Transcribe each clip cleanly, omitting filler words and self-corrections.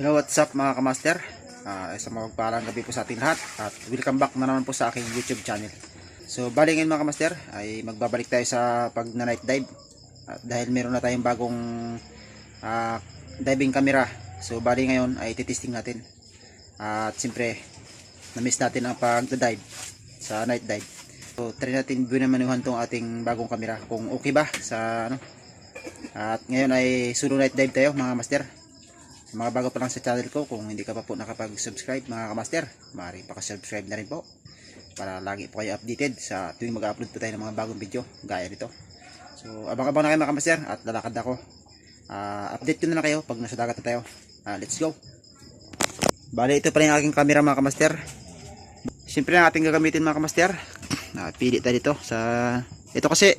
Hello, what's up mga kamaster? Isang mapagpalang gabi po sa ating lahat at welcome back na naman po sa aking YouTube channel. So bali ngayon mga kamaster ay magbabalik tayo sa pag na night dive dahil meron na tayong bagong diving camera. So bali ngayon ay titesting natin at siyempre na-miss natin ang pag-dive sa night dive. So try natin binamanuhan tong ating bagong camera kung okay ba sa ano. At ngayon ay solo night dive tayo mga master. Mga bago pa lang sa channel ko, kung hindi ka pa po nakapag-subscribe mga kamaster, maaari paka-subscribe na rin po para lagi po kayo updated sa tuwing mag-upload po tayo ng mga bagong video gaya nito. So abang-abang na kayo mga kamaster at lalakad ako. Update ko na lang kayo pag nasa dagat na tayo. Let's go. Bali ito pala yung aking camera mga kamaster. Siyempre ang ating gagamitin mga kamaster, pili tayo dito sa ito kasi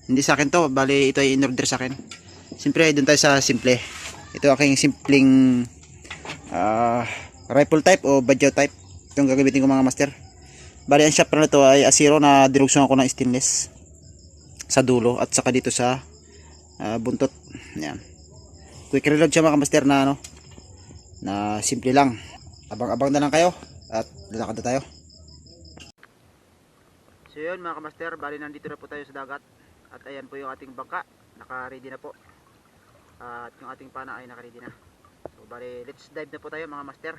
hindi sa akin to, bali ito ay in-order sa akin. Siyempre doon tayo sa simple. Ito aking simpleng rifle type o badyaw type. Itong gagamitin ko mga master. Bali ang shaft na ito ay asiro na dinugsungan ko ng stainless sa dulo at saka dito sa buntot. Yan. Quick reload siya mga master na ano, na simple lang. Abang-abang na lang kayo at lalakad na tayo. So yun mga kamaster, bali nandito na po tayo sa dagat. At ayan po yung ating bangka, naka-ready na po. At yung ating pana ay naka-ready na. So bali, let's dive na po tayo mga master.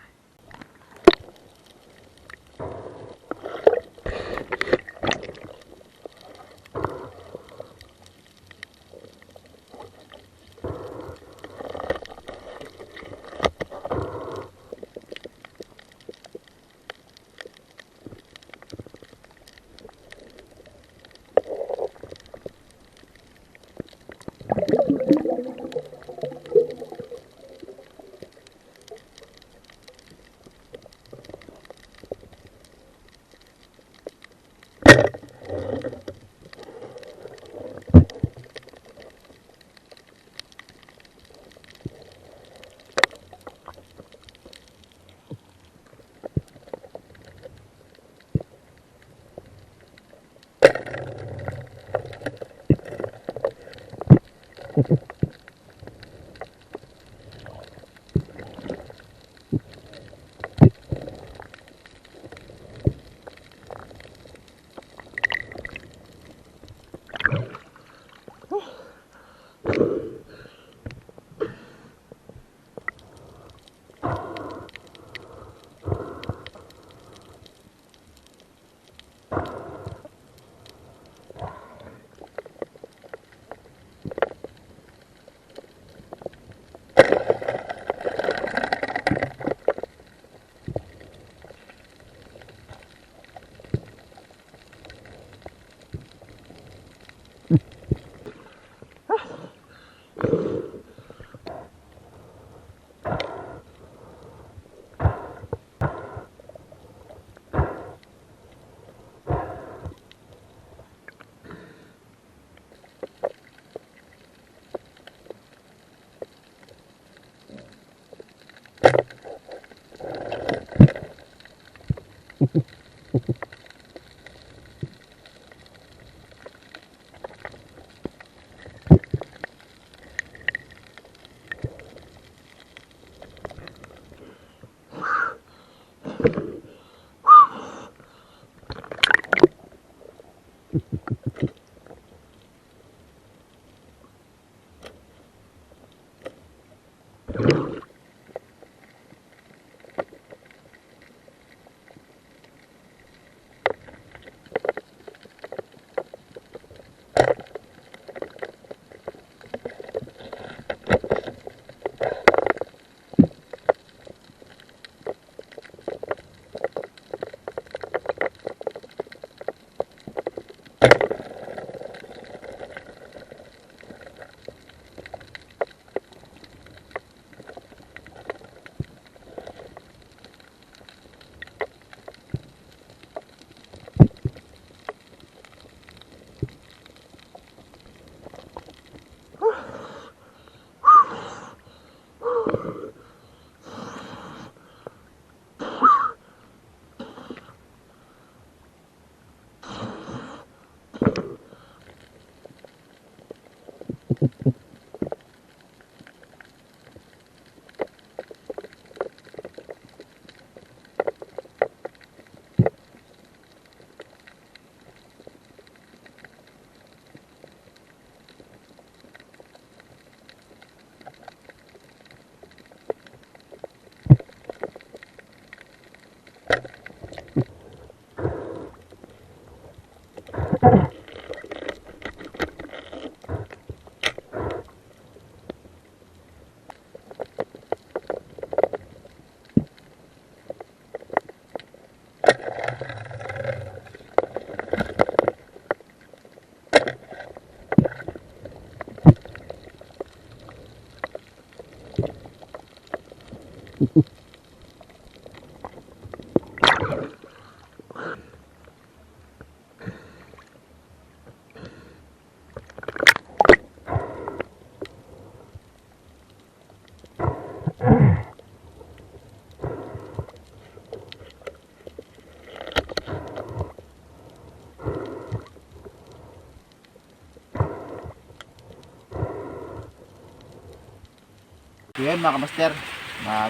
So yun mga kamaster,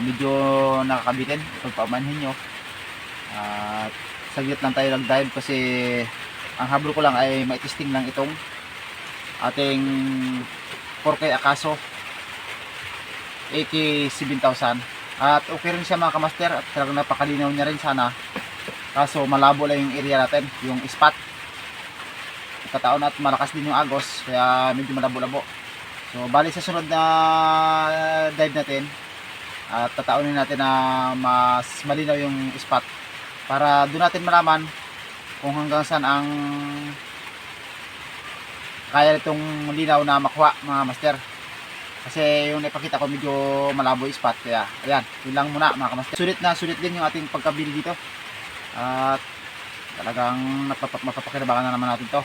medyo nakakabitin pag paumanhin nyo. At saglit lang tayo nag-dive kasi ang habol ko lang ay mai-testing lang itong ating 4K Akaso AK7000. At okay rin siya mga kamaster at talagang napakalinaw niya rin sana. Kaso malabo lang yung area natin, yung spot. Kataon at malakas din yung agos kaya medyo malabo-labo. So bali sa sunod na dive natin at tataunin natin na mas malinaw yung spot para doon natin malaman kung hanggang saan ang kaya nitong linaw na makuha mga master. Kasi yung napakita ko medyo malabo yung spot kaya ayan, yun lang muna mga kamaster. Sulit din yung ating pagkabili dito at talagang mapapakinabangan na naman natin to.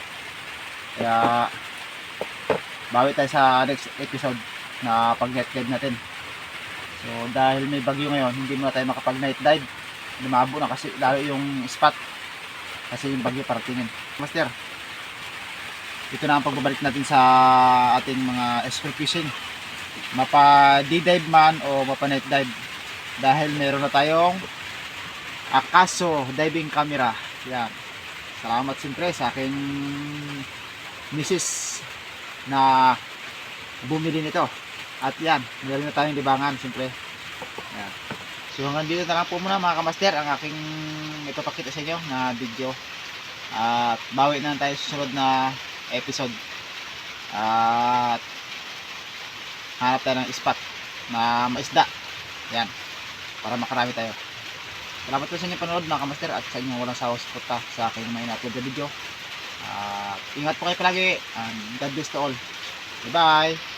Kaya bawi tayo sa next episode na pag night dive natin. So dahil may bagyo ngayon, hindi muna tayo makapag night dive. Lumabo na kasi lalo yung spot kasi yung bagyo paratingin. Master, ito na ang pagbabalik natin sa ating mga escort fishing. Mapa D-dive man o mapa night dive. Dahil meron na tayong Akaso diving camera. Yan. Salamat siyempre sa aking misis na bumili nito. At yan, meron na tayong libangan siyempre. Yan. So hanggang dito na lang po muna mga kamaster ang aking ipapakita sa inyo na video. At bawi na tayo sa susunod na episode. At hanap tayo ng spot na maisda. Yan. Para makarami tayo. Salamat po sa inyong panonood mga kamaster at sa inyong walang sawang suporta sa aking may na-upload na video. Ingat po kayo palagi and God bless to all. Bye bye.